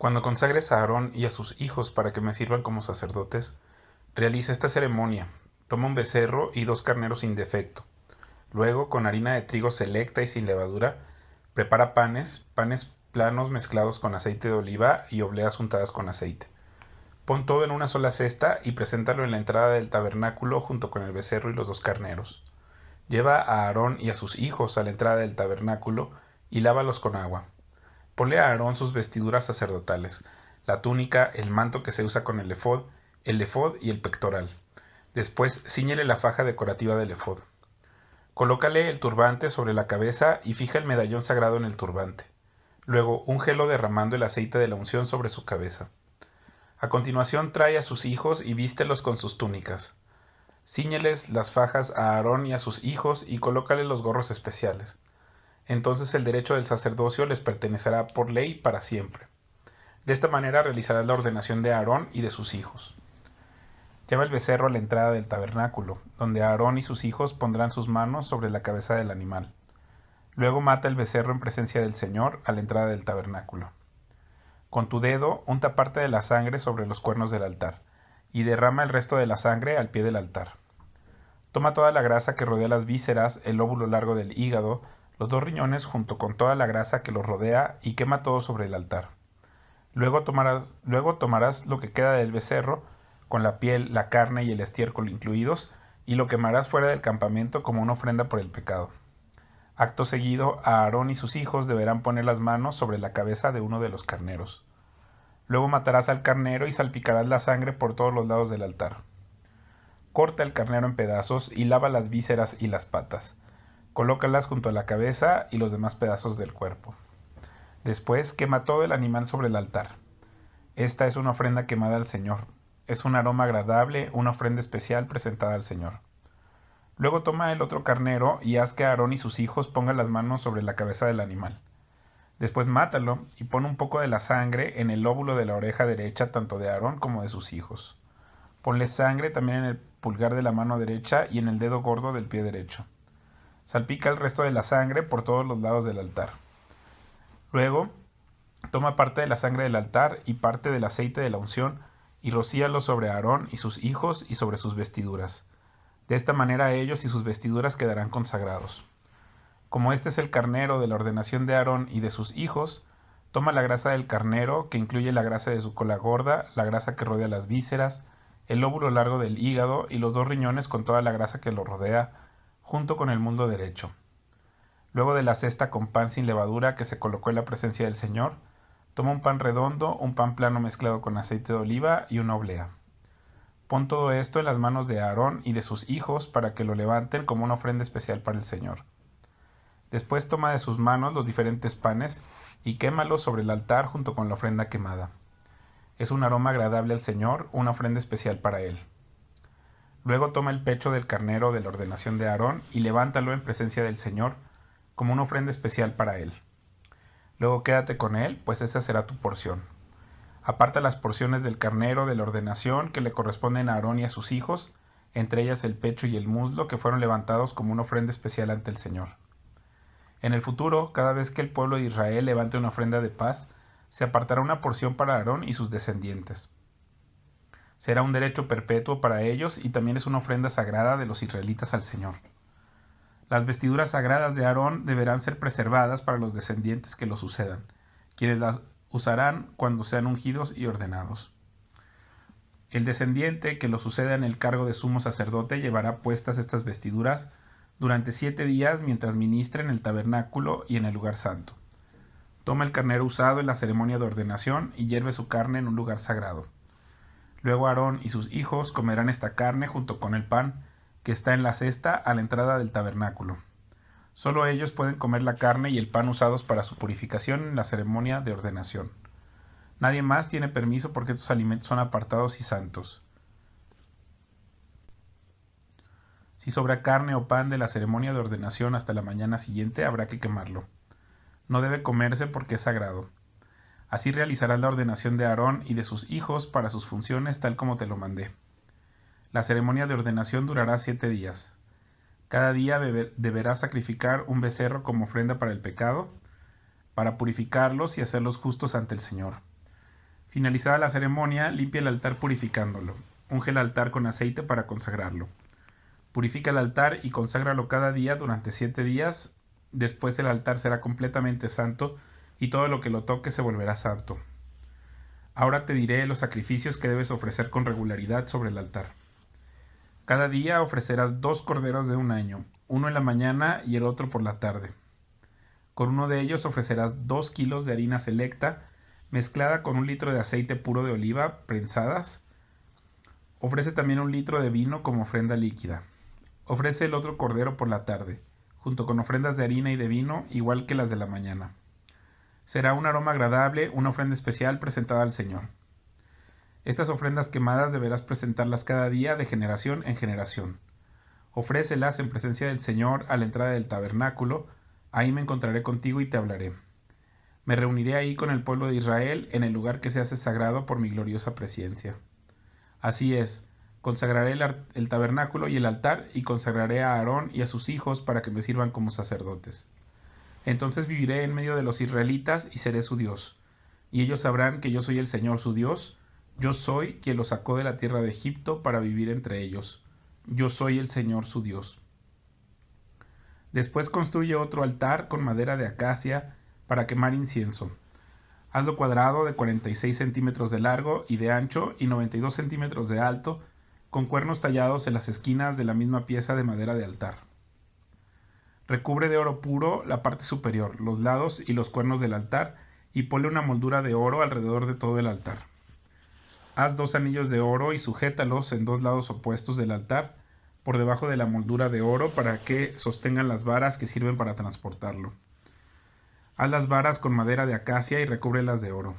Cuando consagres a Aarón y a sus hijos para que me sirvan como sacerdotes, realiza esta ceremonia. Toma un becerro y 2 carneros sin defecto. Luego, con harina de trigo selecta y sin levadura, prepara panes planos mezclados con aceite de oliva y obleas untadas con aceite. Pon todo en una sola cesta y preséntalo en la entrada del tabernáculo junto con el becerro y los 2 carneros. Lleva a Aarón y a sus hijos a la entrada del tabernáculo y lávalos con agua. Ponle a Aarón sus vestiduras sacerdotales, la túnica, el manto que se usa con el efod y el pectoral. Después cíñele la faja decorativa del efod. Colócale el turbante sobre la cabeza y fija el medallón sagrado en el turbante. Luego úngelo derramando el aceite de la unción sobre su cabeza. A continuación trae a sus hijos y vístelos con sus túnicas. Cíñeles las fajas a Aarón y a sus hijos y colócale los gorros especiales. Entonces el derecho del sacerdocio les pertenecerá por ley para siempre. De esta manera realizarás la ordenación de Aarón y de sus hijos. Lleva el becerro a la entrada del tabernáculo, donde Aarón y sus hijos pondrán sus manos sobre la cabeza del animal. Luego mata el becerro en presencia del Señor a la entrada del tabernáculo. Con tu dedo unta parte de la sangre sobre los cuernos del altar, y derrama el resto de la sangre al pie del altar. Toma toda la grasa que rodea las vísceras, el lóbulo largo del hígado, los 2 riñones junto con toda la grasa que los rodea y quema todo sobre el altar. Luego tomarás lo que queda del becerro, con la piel, la carne y el estiércol incluidos, y lo quemarás fuera del campamento como una ofrenda por el pecado. Acto seguido, Aarón y sus hijos deberán poner las manos sobre la cabeza de uno de los carneros. Luego matarás al carnero y salpicarás la sangre por todos los lados del altar. Corta el carnero en pedazos y lava las vísceras y las patas. Colócalas junto a la cabeza y los demás pedazos del cuerpo. Después quema todo el animal sobre el altar. Esta es una ofrenda quemada al Señor. Es un aroma agradable, una ofrenda especial presentada al Señor. Luego toma el otro carnero y haz que Aarón y sus hijos pongan las manos sobre la cabeza del animal. Después mátalo y pon un poco de la sangre en el lóbulo de la oreja derecha tanto de Aarón como de sus hijos. Ponle sangre también en el pulgar de la mano derecha y en el dedo gordo del pie derecho. Salpica el resto de la sangre por todos los lados del altar. Luego, toma parte de la sangre del altar y parte del aceite de la unción y rocíalo sobre Aarón y sus hijos y sobre sus vestiduras. De esta manera ellos y sus vestiduras quedarán consagrados. Como este es el carnero de la ordenación de Aarón y de sus hijos, toma la grasa del carnero, que incluye la grasa de su cola gorda, la grasa que rodea las vísceras, el lóbulo largo del hígado y los 2 riñones con toda la grasa que lo rodea, junto con el muslo derecho. Luego de la cesta con pan sin levadura que se colocó en la presencia del Señor, toma un pan redondo, un pan plano mezclado con aceite de oliva y una oblea. Pon todo esto en las manos de Aarón y de sus hijos para que lo levanten como una ofrenda especial para el Señor. Después toma de sus manos los diferentes panes y quémalos sobre el altar junto con la ofrenda quemada. Es un aroma agradable al Señor, una ofrenda especial para Él. Luego toma el pecho del carnero de la ordenación de Aarón y levántalo en presencia del Señor como una ofrenda especial para Él. Luego quédate con Él, pues esa será tu porción. Aparta las porciones del carnero de la ordenación que le corresponden a Aarón y a sus hijos, entre ellas el pecho y el muslo que fueron levantados como una ofrenda especial ante el Señor. En el futuro, cada vez que el pueblo de Israel levante una ofrenda de paz, se apartará una porción para Aarón y sus descendientes. Será un derecho perpetuo para ellos y también es una ofrenda sagrada de los israelitas al Señor. Las vestiduras sagradas de Aarón deberán ser preservadas para los descendientes que lo sucedan, quienes las usarán cuando sean ungidos y ordenados. El descendiente que lo suceda en el cargo de sumo sacerdote llevará puestas estas vestiduras durante 7 días mientras ministre en el tabernáculo y en el lugar santo. Toma el carnero usado en la ceremonia de ordenación y hierve su carne en un lugar sagrado. Luego Aarón y sus hijos comerán esta carne junto con el pan que está en la cesta a la entrada del tabernáculo. Solo ellos pueden comer la carne y el pan usados para su purificación en la ceremonia de ordenación. Nadie más tiene permiso porque estos alimentos son apartados y santos. Si sobra carne o pan de la ceremonia de ordenación hasta la mañana siguiente, habrá que quemarlo. No debe comerse porque es sagrado. Así realizarás la ordenación de Aarón y de sus hijos para sus funciones tal como te lo mandé. La ceremonia de ordenación durará 7 días. Cada día deberás sacrificar un becerro como ofrenda para el pecado, para purificarlos y hacerlos justos ante el Señor. Finalizada la ceremonia, limpia el altar purificándolo. Unge el altar con aceite para consagrarlo. Purifica el altar y conságralo cada día durante 7 días. Después el altar será completamente santo y todo lo que lo toque se volverá santo. Ahora te diré los sacrificios que debes ofrecer con regularidad sobre el altar. Cada día ofrecerás 2 corderos de un año, uno en la mañana y el otro por la tarde. Con uno de ellos ofrecerás 2 kilos de harina selecta mezclada con 1 litro de aceite puro de oliva prensadas. Ofrece también 1 litro de vino como ofrenda líquida. Ofrece el otro cordero por la tarde, junto con ofrendas de harina y de vino, igual que las de la mañana. Será un aroma agradable, una ofrenda especial presentada al Señor. Estas ofrendas quemadas deberás presentarlas cada día de generación en generación. Ofrécelas en presencia del Señor a la entrada del tabernáculo, ahí me encontraré contigo y te hablaré. Me reuniré ahí con el pueblo de Israel en el lugar que se hace sagrado por mi gloriosa presencia. Así es, consagraré el tabernáculo y el altar y consagraré a Aarón y a sus hijos para que me sirvan como sacerdotes. Entonces viviré en medio de los israelitas y seré su Dios. Y ellos sabrán que yo soy el Señor su Dios. Yo soy quien los sacó de la tierra de Egipto para vivir entre ellos. Yo soy el Señor su Dios. Después construye otro altar con madera de acacia para quemar incienso. Hazlo cuadrado de 46 centímetros de largo y de ancho y 92 centímetros de alto, con cuernos tallados en las esquinas de la misma pieza de madera de altar. Recubre de oro puro la parte superior, los lados y los cuernos del altar, y ponle una moldura de oro alrededor de todo el altar. Haz 2 anillos de oro y sujétalos en 2 lados opuestos del altar, por debajo de la moldura de oro, para que sostengan las varas que sirven para transportarlo. Haz las varas con madera de acacia y recúbrelas de oro.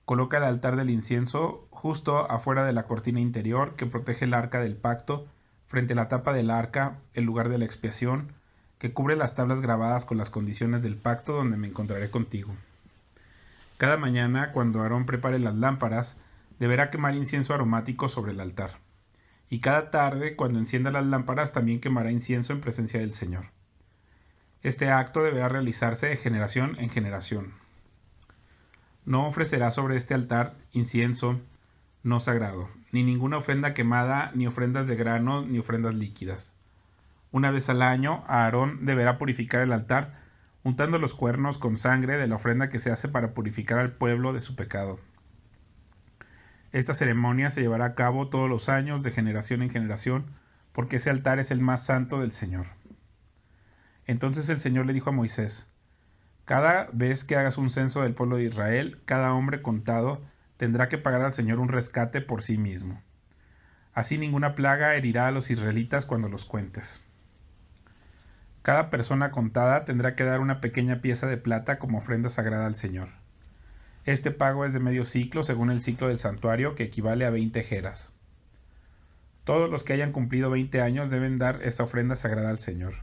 Coloca el altar del incienso justo afuera de la cortina interior que protege el arca del pacto, frente a la tapa del arca, el lugar de la expiación, que cubre las tablas grabadas con las condiciones del pacto donde me encontraré contigo. Cada mañana, cuando Aarón prepare las lámparas, deberá quemar incienso aromático sobre el altar. Y cada tarde, cuando encienda las lámparas, también quemará incienso en presencia del Señor. Este acto deberá realizarse de generación en generación. No ofrecerá sobre este altar incienso no sagrado, ni ninguna ofrenda quemada, ni ofrendas de grano, ni ofrendas líquidas. Una vez al año, Aarón deberá purificar el altar, untando los cuernos con sangre de la ofrenda que se hace para purificar al pueblo de su pecado. Esta ceremonia se llevará a cabo todos los años, de generación en generación, porque ese altar es el más santo del Señor. Entonces el Señor le dijo a Moisés: cada vez que hagas un censo del pueblo de Israel, cada hombre contado tendrá que pagar al Señor un rescate por sí mismo. Así ninguna plaga herirá a los israelitas cuando los cuentes. Cada persona contada tendrá que dar una pequeña pieza de plata como ofrenda sagrada al Señor. Este pago es de medio ciclo según el ciclo del santuario, que equivale a 20 jeras. Todos los que hayan cumplido 20 años deben dar esta ofrenda sagrada al Señor.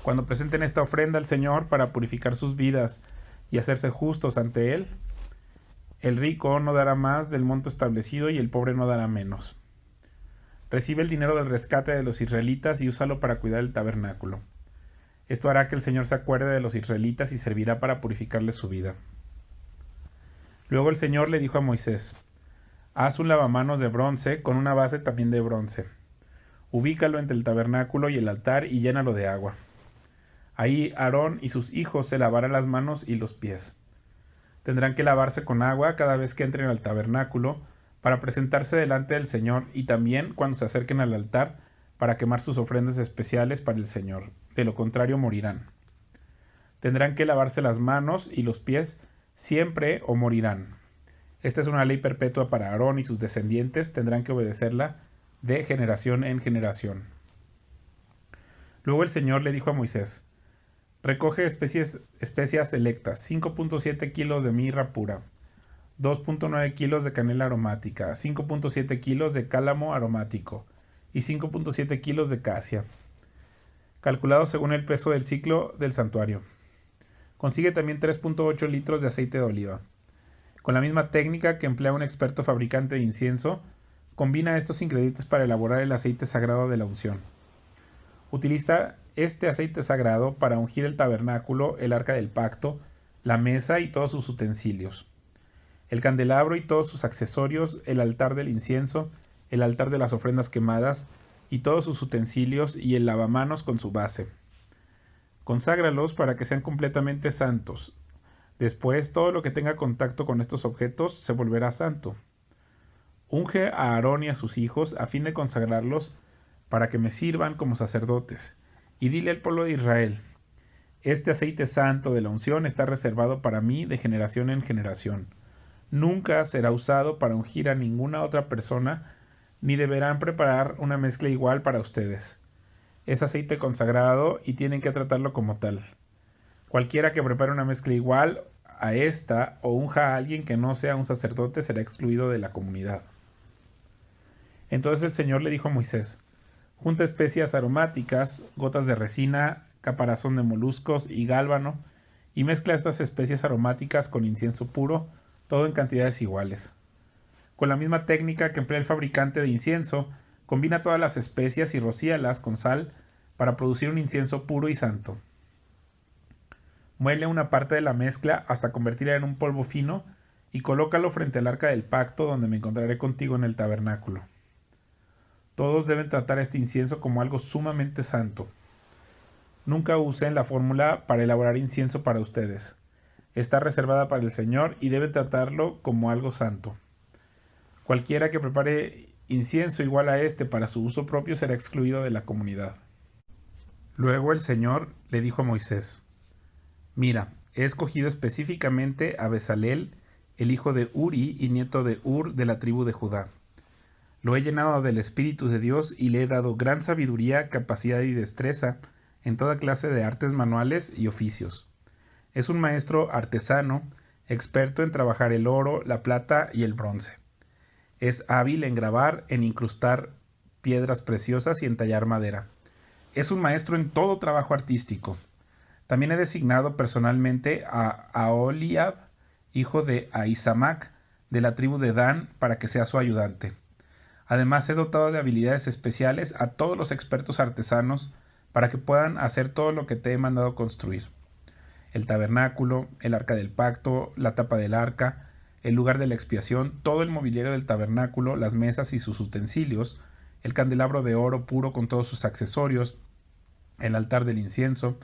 Cuando presenten esta ofrenda al Señor para purificar sus vidas y hacerse justos ante Él, el rico no dará más del monto establecido y el pobre no dará menos. Recibe el dinero del rescate de los israelitas y úsalo para cuidar el tabernáculo. Esto hará que el Señor se acuerde de los israelitas y servirá para purificarles su vida. Luego el Señor le dijo a Moisés: haz un lavamanos de bronce con una base también de bronce. Ubícalo entre el tabernáculo y el altar y llénalo de agua. Ahí Aarón y sus hijos se lavarán las manos y los pies. Tendrán que lavarse con agua cada vez que entren al tabernáculo para presentarse delante del Señor, y también cuando se acerquen al altar para quemar sus ofrendas especiales para el Señor. De lo contrario morirán. Tendrán que lavarse las manos y los pies siempre o morirán. Esta es una ley perpetua para Aarón y sus descendientes, tendrán que obedecerla de generación en generación. Luego el Señor le dijo a Moisés: recoge especias selectas, 5.7 kilos de mirra pura, 2.9 kilos de canela aromática, 5.7 kilos de cálamo aromático y 5.7 kilos de casia, calculado según el peso del ciclo del santuario. Consigue también 3.8 litros de aceite de oliva. Con la misma técnica que emplea un experto fabricante de incienso, combina estos ingredientes para elaborar el aceite sagrado de la unción. Utiliza este aceite sagrado para ungir el tabernáculo, el arca del pacto, la mesa y todos sus utensilios. el candelabro y todos sus accesorios, el altar del incienso, el altar de las ofrendas quemadas, y todos sus utensilios, y el lavamanos con su base. Conságralos para que sean completamente santos. Después, todo lo que tenga contacto con estos objetos se volverá santo. Unge a Aarón y a sus hijos a fin de consagrarlos para que me sirvan como sacerdotes. Y dile al pueblo de Israel: este aceite santo de la unción está reservado para mí de generación en generación. Nunca será usado para ungir a ninguna otra persona, ni deberán preparar una mezcla igual para ustedes. Es aceite consagrado y tienen que tratarlo como tal. Cualquiera que prepare una mezcla igual a esta o unja a alguien que no sea un sacerdote será excluido de la comunidad. Entonces el Señor le dijo a Moisés: junta especias aromáticas, gotas de resina, caparazón de moluscos y gálbano, y mezcla estas especias aromáticas con incienso puro, todo en cantidades iguales. Con la misma técnica que emplea el fabricante de incienso, combina todas las especias y rocíalas con sal para producir un incienso puro y santo. Muele una parte de la mezcla hasta convertirla en un polvo fino y colócalo frente al arca del pacto donde me encontraré contigo en el tabernáculo. Todos deben tratar este incienso como algo sumamente santo. Nunca usen la fórmula para elaborar incienso para ustedes. Está reservada para el Señor y deben tratarlo como algo santo. Cualquiera que prepare incienso igual a este para su uso propio será excluido de la comunidad. Luego el Señor le dijo a Moisés: mira, he escogido específicamente a Bezalel, el hijo de Uri y nieto de Hur de la tribu de Judá. Lo he llenado del Espíritu de Dios y le he dado gran sabiduría, capacidad y destreza en toda clase de artes manuales y oficios. Es un maestro artesano, experto en trabajar el oro, la plata y el bronce. Es hábil en grabar, en incrustar piedras preciosas y en tallar madera. Es un maestro en todo trabajo artístico. También he designado personalmente a Aholiab, hijo de Ahisamac, de la tribu de Dan, para que sea su ayudante. Además, he dotado de habilidades especiales a todos los expertos artesanos para que puedan hacer todo lo que te he mandado construir: el tabernáculo, el arca del pacto, la tapa del arca, el lugar de la expiación, todo el mobiliario del tabernáculo, las mesas y sus utensilios, el candelabro de oro puro con todos sus accesorios, el altar del incienso,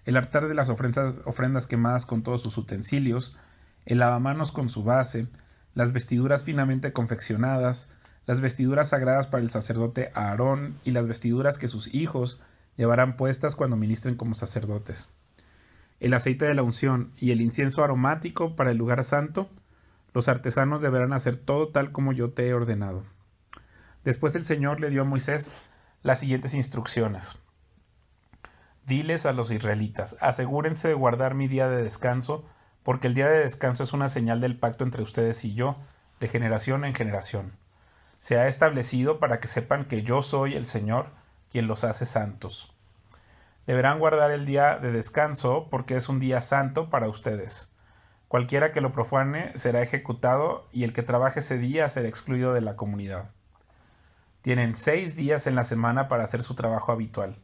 el altar de las ofrendas quemadas con todos sus utensilios, el lavamanos con su base, las vestiduras finamente confeccionadas, las vestiduras sagradas para el sacerdote Aarón y las vestiduras que sus hijos llevarán puestas cuando ministren como sacerdotes, el aceite de la unción y el incienso aromático para el lugar santo. Los artesanos deberán hacer todo tal como yo te he ordenado. Después el Señor le dio a Moisés las siguientes instrucciones: diles a los israelitas: asegúrense de guardar mi día de descanso, porque el día de descanso es una señal del pacto entre ustedes y yo, de generación en generación. Se ha establecido para que sepan que yo soy el Señor, quien los hace santos. Deberán guardar el día de descanso porque es un día santo para ustedes. Cualquiera que lo profane será ejecutado y el que trabaje ese día será excluido de la comunidad. Tienen 6 días en la semana para hacer su trabajo habitual,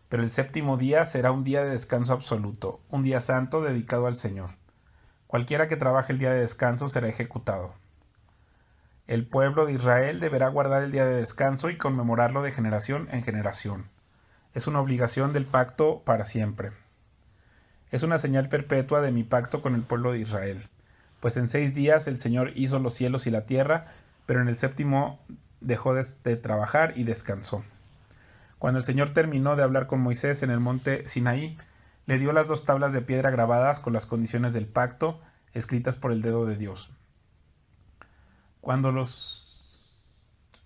pero el séptimo día será un día de descanso absoluto, un día santo dedicado al Señor. Cualquiera que trabaje el día de descanso será ejecutado. El pueblo de Israel deberá guardar el día de descanso y conmemorarlo de generación en generación. Es una obligación del pacto para siempre. Es una señal perpetua de mi pacto con el pueblo de Israel, pues en 6 días el Señor hizo los cielos y la tierra, pero en el séptimo dejó de trabajar y descansó. Cuando el Señor terminó de hablar con Moisés en el monte Sinaí, le dio las 2 tablas de piedra grabadas con las condiciones del pacto, escritas por el dedo de Dios. Cuando los